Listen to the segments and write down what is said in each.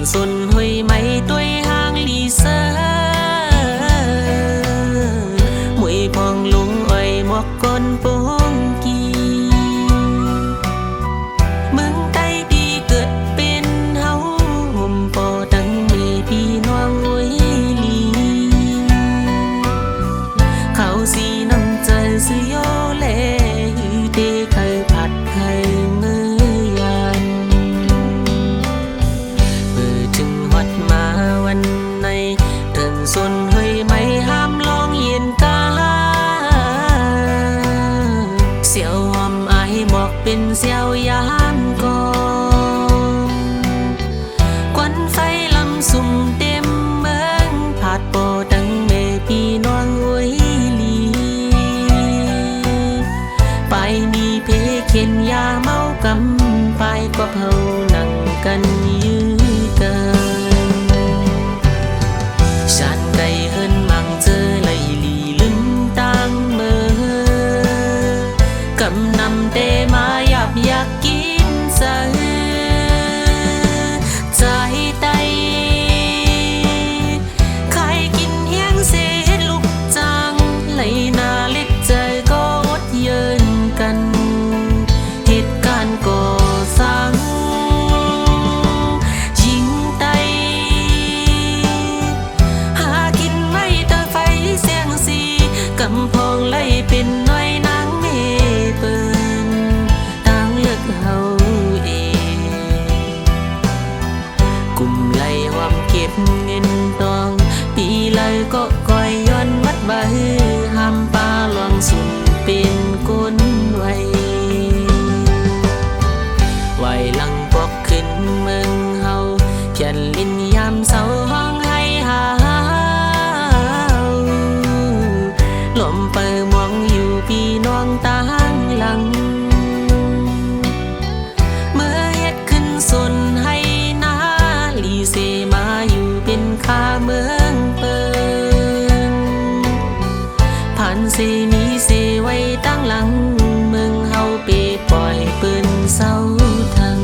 xuân huy mấy tuổi hàng lì sơ mũi phong lung ơi một con bông kỳ mừng tay đi cất bên hấu hôm bò đắng mê đi noang uối lì khảo gì nằm trời dưới ô lệ hư tê khai phạt khai mơ yàn vừa chừng hoạt màวันnày thường xuân hơi mấy ham long yên caเสี่ยวหอมอายหมอกเป็นเสี่ยวยามก่อนควันไฟลำสุ่มเต็มเมืองผาดโปดังเมพี่น้องอวยลีไปมีเพเข็นยาเมากำไปก็เผานั่งกันยื้อกันฉันไก่เฮินมังเจอเลยลีลึงตังเมือกำนำเตมาหยับอยากกินสะใจไตใครกินเฮียงเศษลูกจังไหลนาเล็ดใจก็อดเยินกันเหตุการณ์ก่อสร้างยิงไตหากินไม่ตาไฟเสียงสีกำพองไหลเป็นน้อยนางเมเปินตั้งเลือกเฮาเองกลุ่มไหลความเก็บเงินตองปีไหลก็คอยย้อนวัดใบห้ามปลาหลวงสุ่มเป็นก้นไว้ไหวหลังปอกขึ้นเมืองเฮาเพียนลิ้นยามเศร้าห้องให้หาลมเปิดมองอยู่พี่น้องต่างหลังเมื่อเฮ็ดขึ้นสนให้นาลีเซมาอยู่เป็นข้าเมืองเปิงผ่านเซมีเซไว้ตั้งหลังเมืองเฮาเปปล่อยปืนเศร้าทัง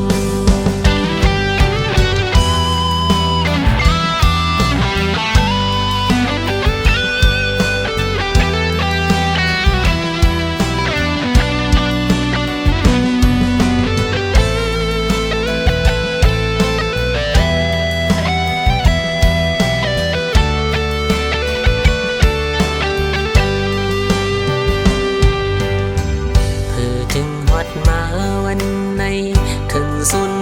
ถึงฮอดมาวันในถึงสุน